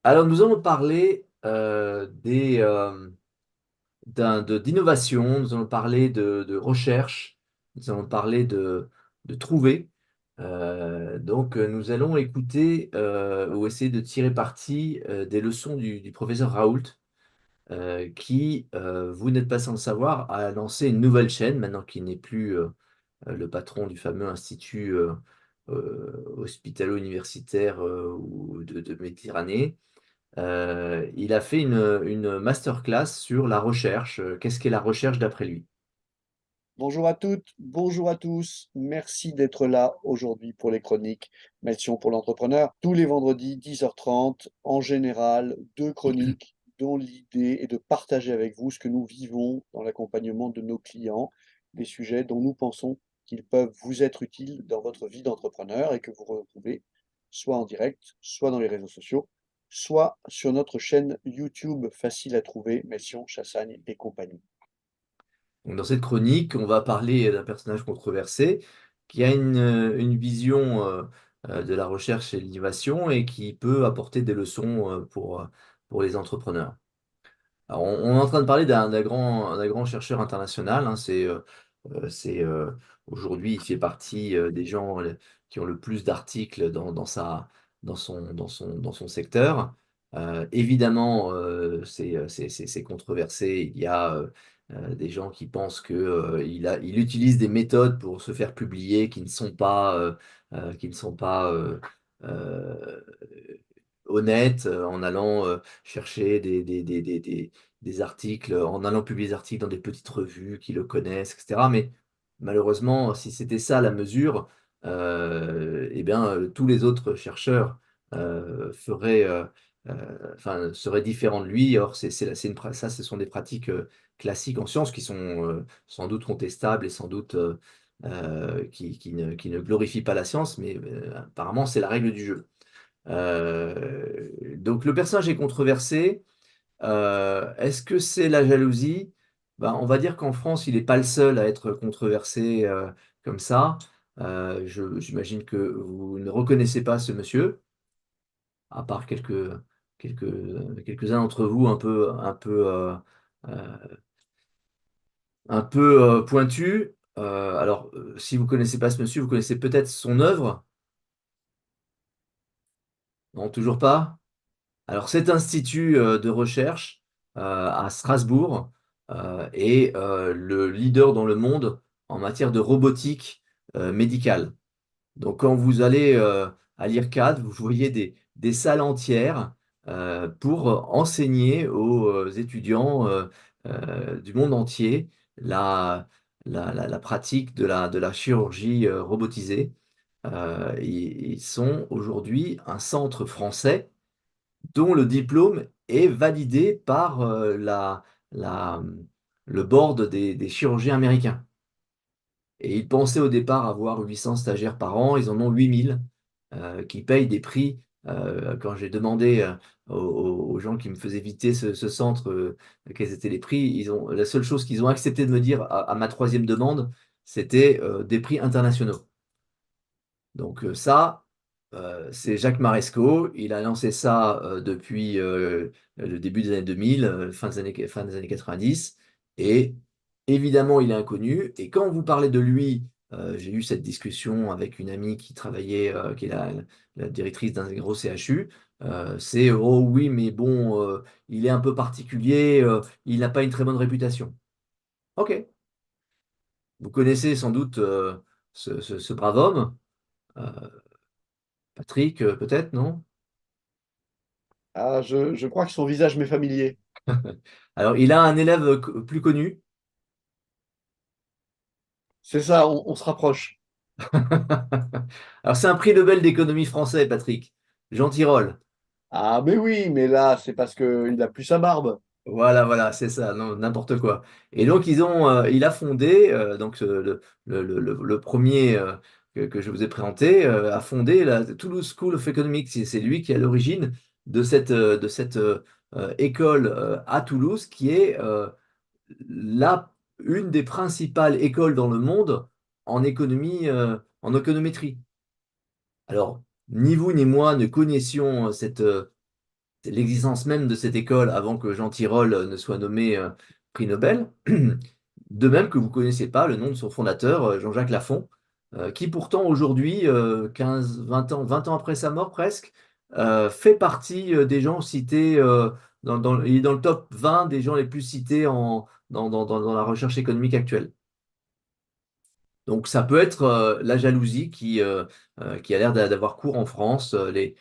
Alors, nous allons parler d'innovation, nous allons parler de recherche, nous allons parler de trouver. Nous allons écouter ou essayer de tirer parti des leçons du professeur Raoult, qui, vous n'êtes pas sans le savoir, a lancé une nouvelle chaîne, maintenant qu'il n'est plus le patron du fameux institut hospitalo-universitaire ou de Méditerranée. Il a fait une masterclass sur la recherche. Qu'est-ce qu'est la recherche d'après lui? Bonjour à toutes, bonjour à tous. Merci d'être là aujourd'hui pour les chroniques Mission pour l'entrepreneur. Tous les vendredis, 10h30, en général, deux chroniques dont l'idée est de partager avec vous ce que nous vivons dans l'accompagnement de nos clients, des sujets dont nous pensons qu'ils peuvent vous être utiles dans votre vie d'entrepreneur et que vous retrouvez soit en direct, soit dans les réseaux sociaux, soit sur notre chaîne YouTube facile à trouver, Mission Chassagne et compagnie. Donc, dans cette chronique, on va parler d'un personnage controversé qui a une vision de la recherche et de l'innovation et qui peut apporter des leçons pour les entrepreneurs. Alors, on est en train de parler d'un grand chercheur international, hein. Aujourd'hui, il fait partie des gens qui ont le plus d'articles dans son secteur. Évidemment, c'est controversé. Il y a des gens qui pensent il utilise des méthodes pour se faire publier qui ne sont pas euh, honnêtes, en allant chercher des articles, en allant publier des articles dans des petites revues qui le connaissent, etc. Mais malheureusement, si c'était ça la mesure, tous les autres chercheurs seraient différents de lui. Or, ça, ce sont des pratiques classiques en sciences qui sont sans doute contestables et sans doute qui ne glorifient pas la science, mais apparemment, c'est la règle du jeu. Donc le personnage est controversé. Est-ce que c'est la jalousie? Ben, on va dire qu'en France, il n'est pas le seul à être controversé comme ça. J'imagine que vous ne reconnaissez pas ce monsieur, à part quelques-uns d'entre vous euh, un peu pointus. Si vous ne connaissez pas ce monsieur, vous connaissez peut-être son œuvre. Non, toujours pas? Alors, cet institut de recherche à Strasbourg est le leader dans le monde en matière de robotique médicale. Donc, quand vous allez à l'IRCAD, vous voyez des salles entières pour enseigner aux étudiants du monde entier la, la pratique de la chirurgie robotisée. Ils sont aujourd'hui un centre français dont le diplôme est validé par la- le board des chirurgiens américains. Et ils pensaient au départ avoir 800 stagiaires par an, ils en ont 8000 qui payent des prix. Quand j'ai demandé aux gens qui me faisaient visiter ce centre quels étaient les prix, la seule chose qu'ils ont accepté de me dire à ma troisième demande, c'était des prix internationaux. Donc c'est Jacques Maresco. Il a lancé ça depuis le début des années 2000, fin des années 90. Et évidemment, il est inconnu. Et quand vous parlez de lui, j'ai eu cette discussion avec une amie qui travaillait, qui est la directrice d'un gros CHU. C'est, oh oui, mais bon, il est un peu particulier, il n'a pas une très bonne réputation. Ok, vous connaissez sans doute ce brave homme. Euh, Patrick, peut-être, non? Ah, je crois que son visage m'est familier. Alors, il a un élève plus connu. C'est ça, on se rapproche. Alors, c'est un prix Nobel d'économie français, Patrick. Jean Tirole. Ah, mais oui, mais là, c'est parce qu'il a plus sa barbe. Voilà, c'est ça, non, n'importe quoi. Et donc, il a fondé, le premier que je vous ai présenté, a fondé la Toulouse School of Economics. C'est lui qui est à l'origine de cette école à Toulouse, qui est une des principales écoles dans le monde en économie, en économétrie. Alors, ni vous ni moi ne connaissions l'existence même de cette école avant que Jean Tirole ne soit nommé prix Nobel. De même que vous ne connaissez pas le nom de son fondateur, Jean-Jacques Lafon, qui pourtant aujourd'hui, 15, 20 ans, 20 ans après sa mort presque, fait partie des gens cités, il est dans le top 20 des gens les plus cités dans la recherche économique actuelle. Donc ça peut être la jalousie qui a l'air d'avoir cours en France. Les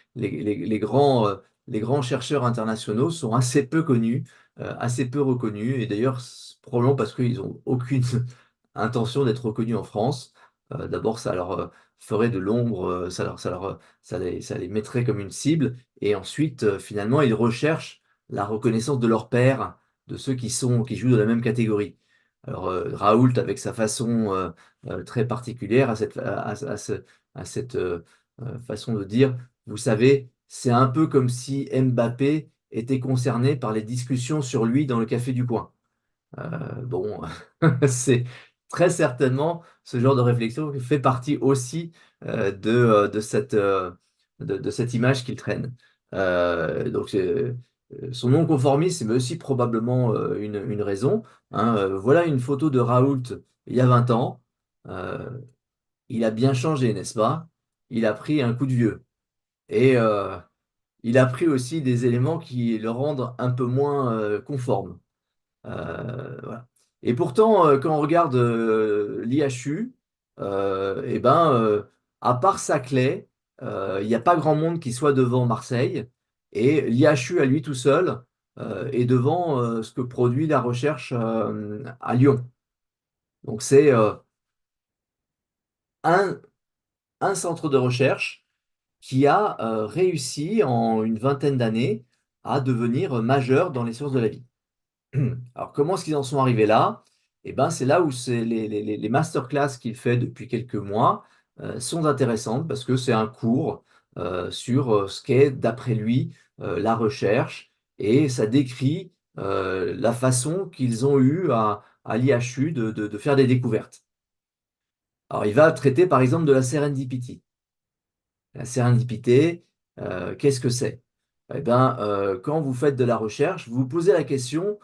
grands chercheurs internationaux sont assez peu connus, assez peu reconnus, et d'ailleurs probablement parce qu'ils n'ont aucune intention d'être reconnus en France. D'abord, ça leur ferait de l'ombre, ça les mettrait comme une cible, et ensuite, finalement, ils recherchent la reconnaissance de leurs pairs, de ceux qui jouent dans la même catégorie. Alors, Raoult, avec sa façon très particulière, à cette façon de dire, vous savez, c'est un peu comme si Mbappé était concerné par les discussions sur lui dans le café du coin. Bon, c'est très certainement ce genre de réflexion qui fait partie aussi de cette image qu'il traîne. Donc, son non-conformisme est aussi probablement une raison. Hein. Voilà une photo de Raoult il y a 20 ans. Euh, il a bien changé, n'est-ce pas? Il a pris un coup de vieux. Et il a pris aussi des éléments qui le rendent un peu moins conforme. Voilà. Et pourtant, quand on regarde l'IHU, eh ben, à part Saclay, il n'y a pas grand monde qui soit devant Marseille. Et l'IHU à lui tout seul est devant ce que produit la recherche à Lyon. Donc c'est un, un centre de recherche qui a réussi en une vingtaine d'années à devenir majeur dans les sciences de la vie. Alors, comment est-ce qu'ils en sont arrivés là? Eh ben, c'est là où les masterclass qu'il fait depuis quelques mois sont intéressantes parce que c'est un cours sur ce qu'est, d'après lui, la recherche et ça décrit la façon qu'ils ont eu à l'IHU de faire des découvertes. Alors, il va traiter par exemple de la serendipity. La sérendipité, qu'est-ce que c'est? Eh ben, quand vous faites de la recherche, vous vous posez la question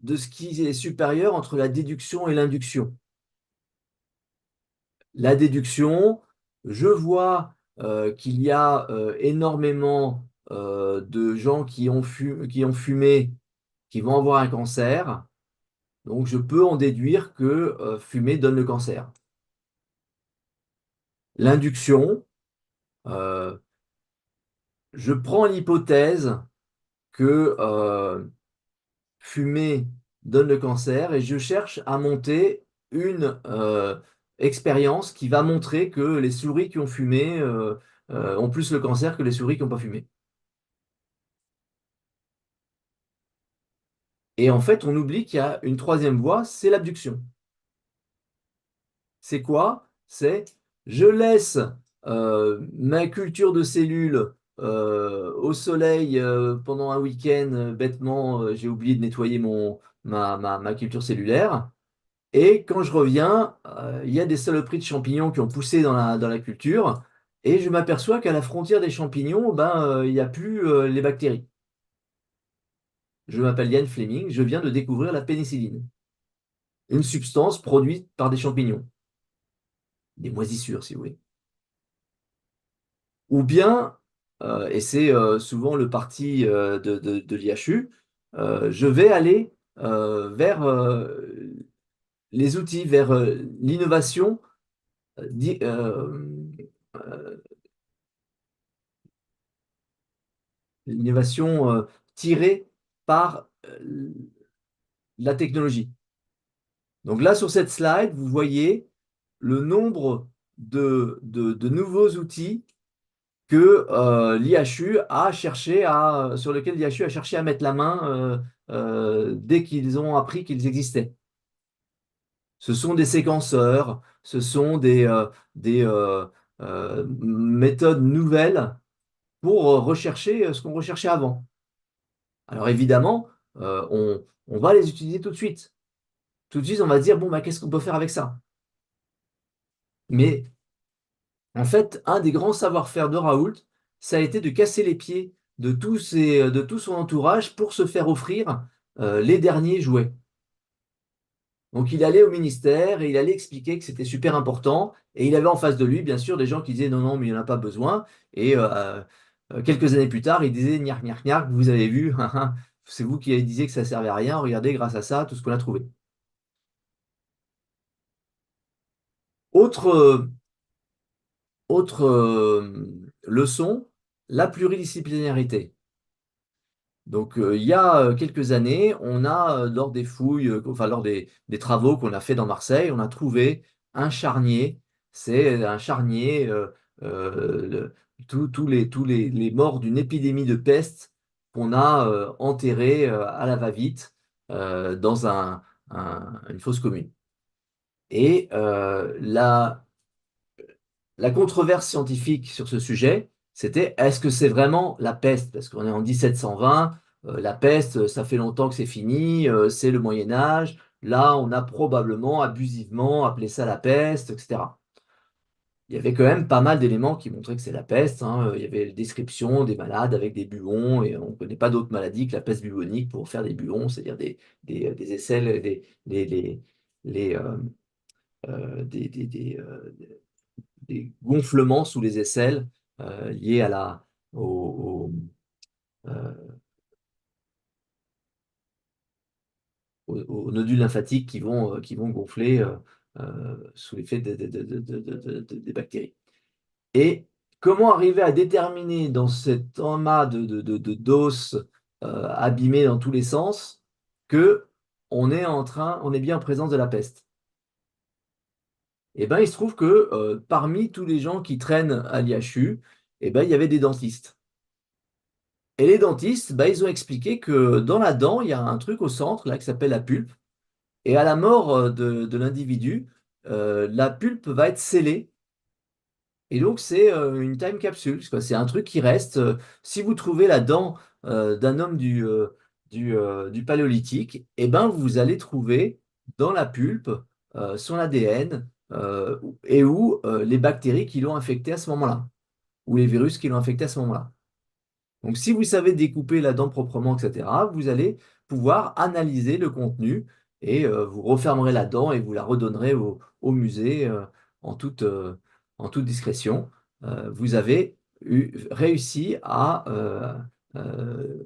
de ce qui est supérieur entre la déduction et l'induction. La déduction, je vois qu'il y a énormément de gens qui ont fumé, qui vont avoir un cancer, donc je peux en déduire que fumer donne le cancer. L'induction, euh, je prends l'hypothèse que fumer donne le cancer et je cherche à monter une expérience qui va montrer que les souris qui ont fumé ont plus le cancer que les souris qui n'ont pas fumé. Et en fait, on oublie qu'il y a une troisième voie, c'est l'abduction. C'est quoi? C'est je laisse ma culture de cellules au soleil pendant un week-end, bêtement, j'ai oublié de nettoyer ma culture cellulaire. Et quand je reviens, il y a des saloperies de champignons qui ont poussé dans la culture, et je m'aperçois qu'à la frontière des champignons, ben, il n'y a plus les bactéries. Je m'appelle Ian Fleming, je viens de découvrir la pénicilline, une substance produite par des champignons, des moisissures si vous voulez. Ou bien, et c'est souvent le parti de l'IHU, je vais aller vers les outils, vers l'innovation di- euh, euh, l'innovation tirée par la technologie. Donc là, sur cette slide, vous voyez le nombre de nouveaux outils que l'IHU a cherché sur lesquels l'IHU a cherché à mettre la main dès qu'ils ont appris qu'ils existaient. Ce sont des séquenceurs, ce sont des méthodes nouvelles pour rechercher ce qu'on recherchait avant. Alors évidemment, on va les utiliser tout de suite. Tout de suite, on va se dire, bon, bah, qu'est-ce qu'on peut faire avec ça? Mais en fait, un des grands savoir-faire de Raoult, ça a été de casser les pieds de tout son entourage pour se faire offrir les derniers jouets. Donc il allait au ministère et il allait expliquer que c'était super important. Et il avait en face de lui, bien sûr, des gens qui disaient non, non, mais il n'y en a pas besoin. Et quelques années plus tard, il disait gnac, gnac, gnac, vous avez vu, hein, hein, c'est vous qui disiez que ça servait à rien. Regardez, grâce à ça, tout ce qu'on a trouvé. Autre, leçon, la pluridisciplinarité. Donc, il y a quelques années, on a, lors des fouilles, enfin, lors des travaux qu'on a fait dans Marseille, on a trouvé un charnier. C'est un charnier, les morts d'une épidémie de peste qu'on a enterré à la va-vite dans une fosse commune. Et la controverse scientifique sur ce sujet, c'était est-ce que c'est vraiment la peste? Parce qu'on est en 1720, la peste, ça fait longtemps que c'est fini, c'est le Moyen Âge. Là, on a probablement abusivement appelé ça la peste, etc. Il y avait quand même pas mal d'éléments qui montraient que c'est la peste, hein. Il y avait la description des malades avec des buons, et on ne connaît pas d'autres maladies que la peste bubonique pour faire des buons, c'est-à-dire des aisselles, des gonflements sous les aisselles liés au, euh, aux nodules lymphatiques qui vont gonfler sous l'effet des bactéries. Et comment arriver à déterminer dans cet amas d'os abîmé dans tous les sens que on est bien en présence de la peste? Eh ben, il se trouve que parmi tous les gens qui traînent à l'IHU, eh ben, il y avait des dentistes. Et les dentistes, bah, ils ont expliqué que dans la dent, il y a un truc au centre là qui s'appelle la pulpe. Et à la mort de l'individu, la pulpe va être scellée. Et donc, c'est une time capsule, quoi. C'est un truc qui reste. Si vous trouvez la dent d'un homme du Paléolithique, eh ben, vous allez trouver dans la pulpe son ADN et où les bactéries qui l'ont infecté à ce moment-là, ou les virus qui l'ont infecté à ce moment-là. Donc, si vous savez découper la dent proprement, etc., vous allez pouvoir analyser le contenu et vous refermerez la dent et vous la redonnerez au musée en toute discrétion. Vous avez réussi à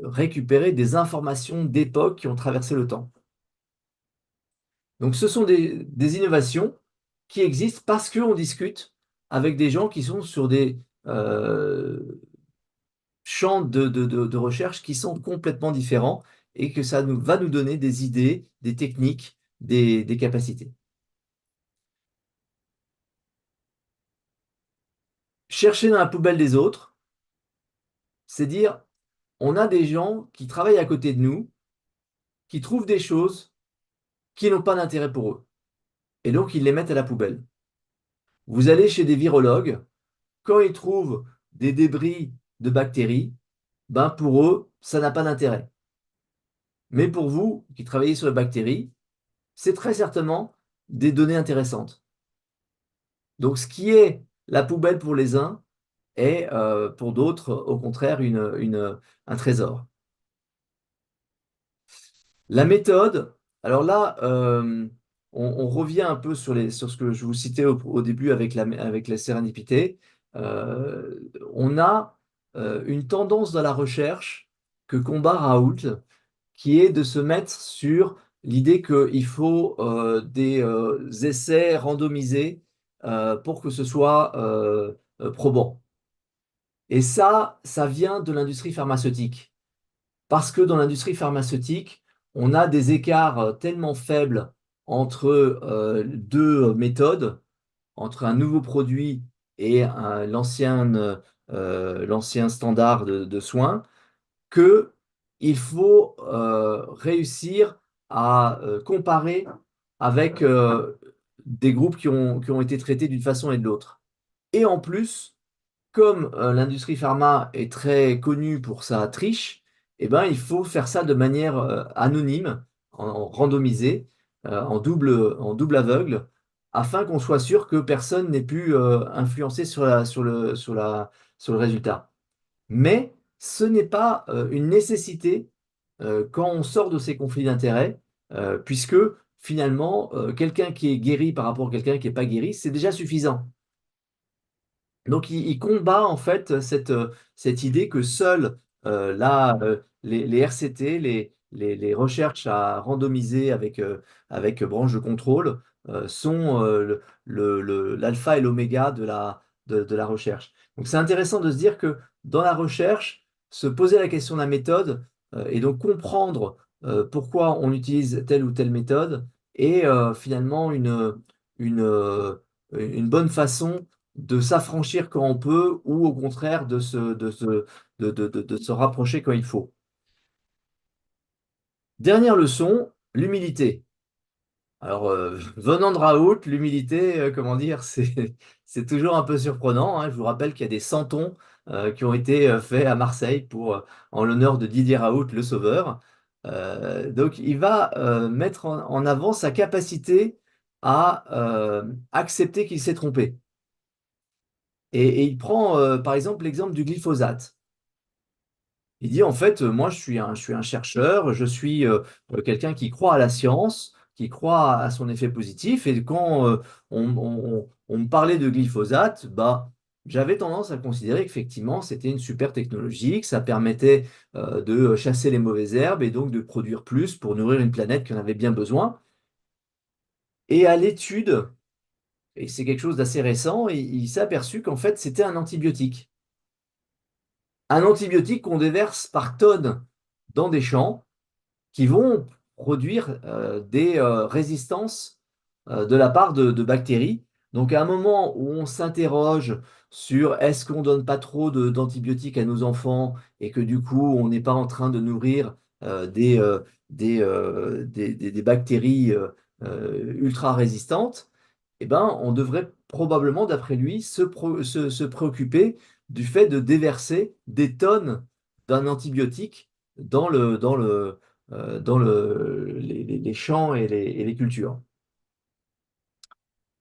récupérer des informations d'époque qui ont traversé le temps. Donc, ce sont des innovations qui existent parce qu'on discute avec des gens qui sont sur des champs de recherche qui sont complètement différents et que va nous donner des idées, des techniques, des capacités. Chercher dans la poubelle des autres, c'est dire, on a des gens qui travaillent à côté de nous, qui trouvent des choses qui n'ont pas d'intérêt pour eux. Et donc, ils les mettent à la poubelle. Vous allez chez des virologues, quand ils trouvent des débris de bactéries, ben pour eux, ça n'a pas d'intérêt. Mais pour vous, qui travaillez sur les bactéries, c'est très certainement des données intéressantes. Donc, ce qui est la poubelle pour les uns est pour d'autres, au contraire, un trésor. La méthode, alors là, on revient un peu sur ce que je vous citais au début avec la sérendipité. On a une tendance dans la recherche que combat Raoult, qui est de se mettre sur l'idée qu'il faut des essais randomisés pour que ce soit probant. Et ça vient de l'industrie pharmaceutique. Parce que dans l'industrie pharmaceutique, on a des écarts tellement faibles entre deux méthodes, entre un nouveau produit et l'ancien standard de soins, que il faut réussir à comparer avec des groupes qui ont été traités d'une façon et de l'autre. Et en plus, comme l'industrie pharma est très connue pour sa triche, eh ben, il faut faire ça de manière anonyme, en randomisée, en double aveugle, afin qu'on soit sûr que personne n'ait pu influencer sur le résultat. Mais ce n'est pas une nécessité quand on sort de ces conflits d'intérêts, puisque finalement, quelqu'un qui est guéri par rapport à quelqu'un qui n'est pas guéri, c'est déjà suffisant. Donc, il combat en fait cette idée que seuls les RCT, les recherches à randomiser avec branche de contrôle, sont l'alpha et l'oméga de la recherche. Donc, c'est intéressant de se dire que dans la recherche, se poser la question de la méthode et donc comprendre pourquoi on utilise telle ou telle méthode est finalement une bonne façon de s'affranchir quand on peut ou au contraire de se rapprocher quand il faut. Dernière leçon, l'humilité. Alors, venant de Raoult, l'humilité, comment dire, c'est toujours un peu surprenant, hein. Je vous rappelle qu'il y a des santons qui ont été faits à Marseille en l'honneur de Didier Raoult, le sauveur. Donc, il va mettre en avant sa capacité à accepter qu'il s'est trompé. Et il prend par exemple l'exemple du glyphosate. Il dit en fait, moi je suis un chercheur, je suis quelqu'un qui croit à la science, qui croit à son effet positif. Et quand on me parlait de glyphosate, bah, j'avais tendance à considérer qu'effectivement c'était une super technologie, que ça permettait de chasser les mauvaises herbes et donc de produire plus pour nourrir une planète qui en avait bien besoin. Et à l'étude, et c'est quelque chose d'assez récent, il s'est aperçu qu'en fait c'était un antibiotique. Un antibiotique qu'on déverse par tonnes dans des champs qui vont produire des résistances de la part de bactéries. Donc à un moment où on s'interroge sur est-ce qu'on donne pas trop d'antibiotiques à nos enfants et que du coup on n'est pas en train de nourrir des bactéries ultra résistantes, eh ben, on devrait probablement, d'après lui, se préoccuper du fait de déverser des tonnes d'un antibiotique dans les champs et les cultures.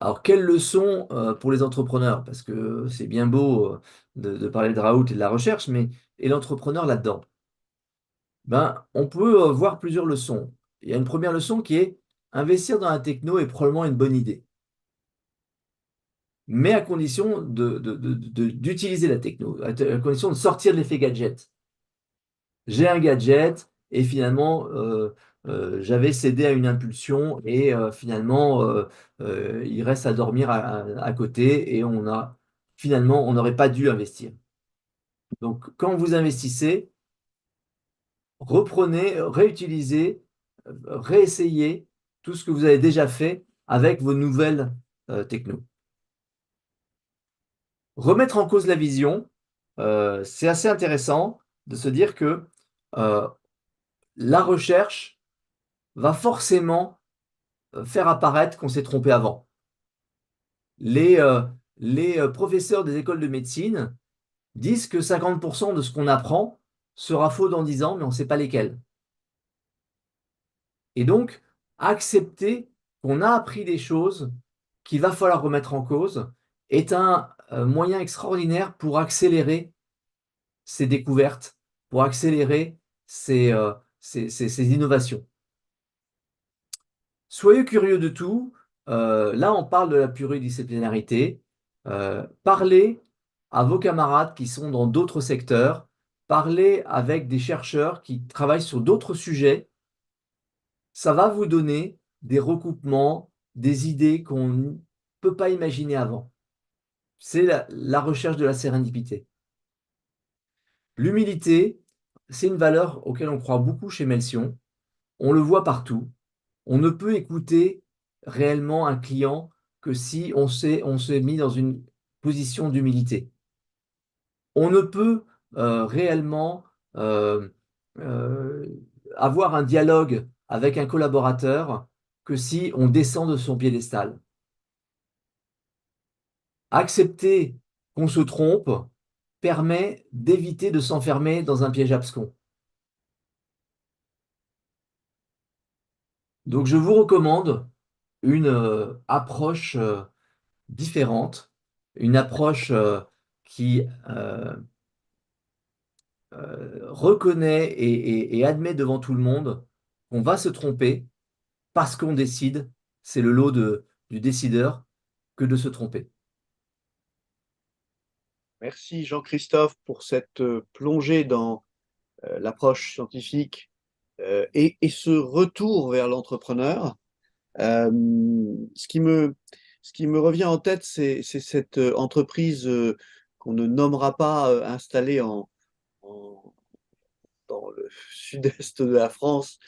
Alors, quelle leçon pour les entrepreneurs? Parce que c'est bien beau de parler de Raoult et de la recherche, mais et l'entrepreneur là-dedans? Ben, on peut voir plusieurs leçons. Il y a une première leçon qui est investir dans la techno est probablement une bonne idée, mais à condition d'utiliser la techno, à condition de sortir de l'effet gadget. J'ai un gadget et finalement j'avais cédé à une impulsion et finalement il reste à dormir à côté et finalement on n'aurait pas dû investir. Donc quand vous investissez, reprenez, réutilisez, réessayez tout ce que vous avez déjà fait avec vos nouvelles techno. Remettre en cause la vision, c'est assez intéressant de se dire que euh, la recherche va forcément faire apparaître qu'on s'est trompé avant. Les, euh, les professeurs des écoles de médecine disent que 50% de ce qu'on apprend sera faux dans 10 ans, mais on ne sait pas lesquels. Et donc, accepter qu'on a appris des choses qu'il va falloir remettre en cause est un moyen extraordinaire pour accélérer ces découvertes, pour accélérer ces innovations. Soyez curieux de tout. Là, on parle de la pluridisciplinarité. Parlez à vos camarades qui sont dans d'autres secteurs. Parlez avec des chercheurs qui travaillent sur d'autres sujets. Ça va vous donner des recoupements, des idées qu'on ne peut pas imaginer avant. C'est la recherche de la sérendipité. L'humilité, c'est une valeur auquel on croit beaucoup chez Melsion. On le voit partout. On ne peut écouter réellement un client que si on s'est mis dans une position d'humilité. On ne peut réellement euh, euh, avoir un dialogue avec un collaborateur que si on descend de son piédestal. Accepter qu'on se trompe permet d'éviter de s'enfermer dans un piège abscon. Donc je vous recommande une approche différente, une approche qui reconnaît et admet devant tout le monde qu'on va se tromper parce qu'on décide, c'est le lot du décideur, que de se tromper. Merci Jean-Christophe pour cette plongée dans l'approche scientifique et ce retour vers l'entrepreneur. Euh, ce qui me, ce qui me revient en tête, c'est cette entreprise qu'on ne nommera pas installée en- dans le sud-est de la France,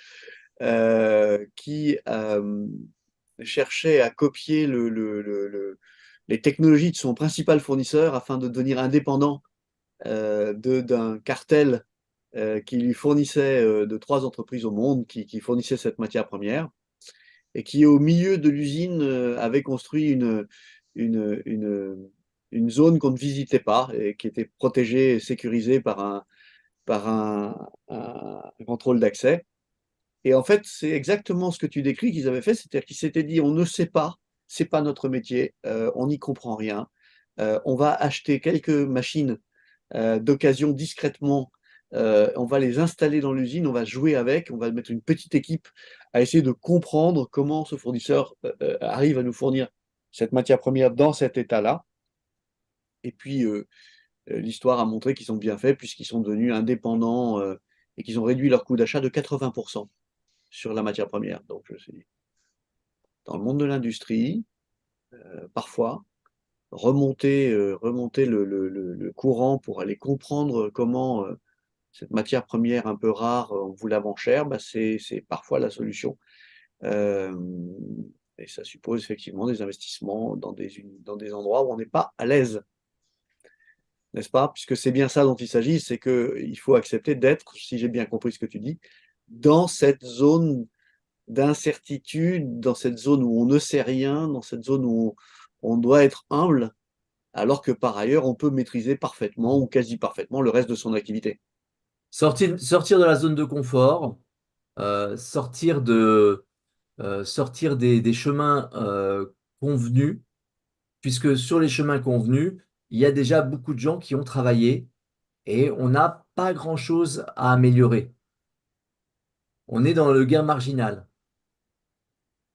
qui cherchait à copier les technologies de son principal fournisseur afin de devenir indépendant d'un cartel qui lui fournissait de trois entreprises au monde qui fournissaient cette matière première et qui, au milieu de l'usine, avait construit une, une, une zone qu'on ne visitait pas et qui était protégée et sécurisée par un contrôle d'accès. Et en fait, c'est exactement ce que tu décris qu'ils avaient fait, c'est-à-dire qu'ils s'étaient dit, on ne sait pas, c'est pas notre métier, on n'y comprend rien, on va acheter quelques machines d'occasion discrètement. On va les installer dans l'usine, on va jouer avec, on va mettre une petite équipe à essayer de comprendre comment ce fournisseur arrive à nous fournir cette matière première dans cet état-là. Et puis, l'histoire a montré qu'ils ont bien fait puisqu'ils sont devenus indépendants et qu'ils ont réduit leur coût d'achat de 80% sur la matière première. Donc, je sais, dans le monde de l'industrie, parfois, remonter le courant pour aller comprendre comment cette matière première un peu rare, on vous la vend cher, bah c'est parfois la solution. Euh, et ça suppose effectivement des investissements dans des endroits où on n'est pas à l'aise, n'est-ce pas? Puisque c'est bien ça dont il s'agit, c'est qu'il faut accepter d'être, si j'ai bien compris ce que tu dis, dans cette zone d'incertitude, dans cette zone où on ne sait rien, dans cette zone où on doit être humble, alors que par ailleurs, on peut maîtriser parfaitement ou quasi parfaitement le reste de son activité. Sortir de la zone de confort, sortir des chemins convenus, puisque sur les chemins convenus, il y a déjà beaucoup de gens qui ont travaillé et on n'a pas grand-chose à améliorer. On est dans le gain marginal.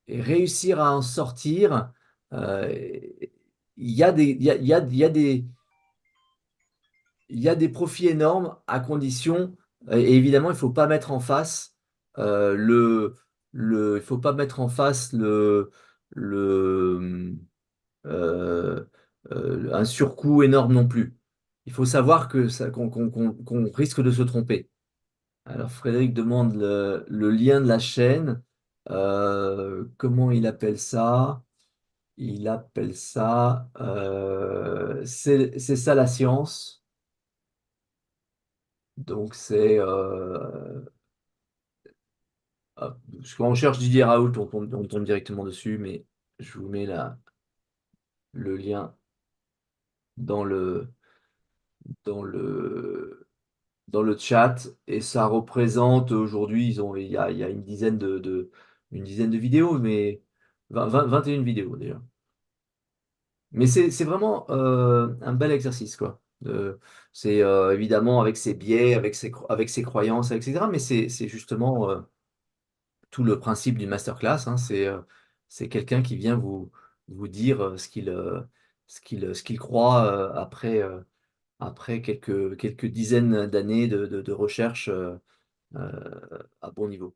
Et réussir à en sortir, euh, il y a des, il y a des profits énormes à condition, et évidemment, il ne faut pas mettre en face il faut pas mettre en face le, euh, un surcoût énorme non plus. Il faut savoir qu'on risque de se tromper. Alors Frédéric demande le lien de la chaîne. Comment il appelle ça? Il appelle ça, c'est ça la science. Donc c'est, hop, parce qu'on cherche Didier Raoult, on tombe directement dessus, mais je vous mets le lien dans dans le, dans le chat et ça représente aujourd'hui, il y a une dizaine de vidéos, mais 21 vidéos déjà. Mais c'est vraiment un bel exercice, quoi. C'est évidemment avec ses biais, avec ses croyances, etc. Mais c'est justement tout le principe d'une masterclass, hein. C'est quelqu'un qui vient vous dire ce qu'il croit après quelques dizaines d'années de recherche à bon niveau.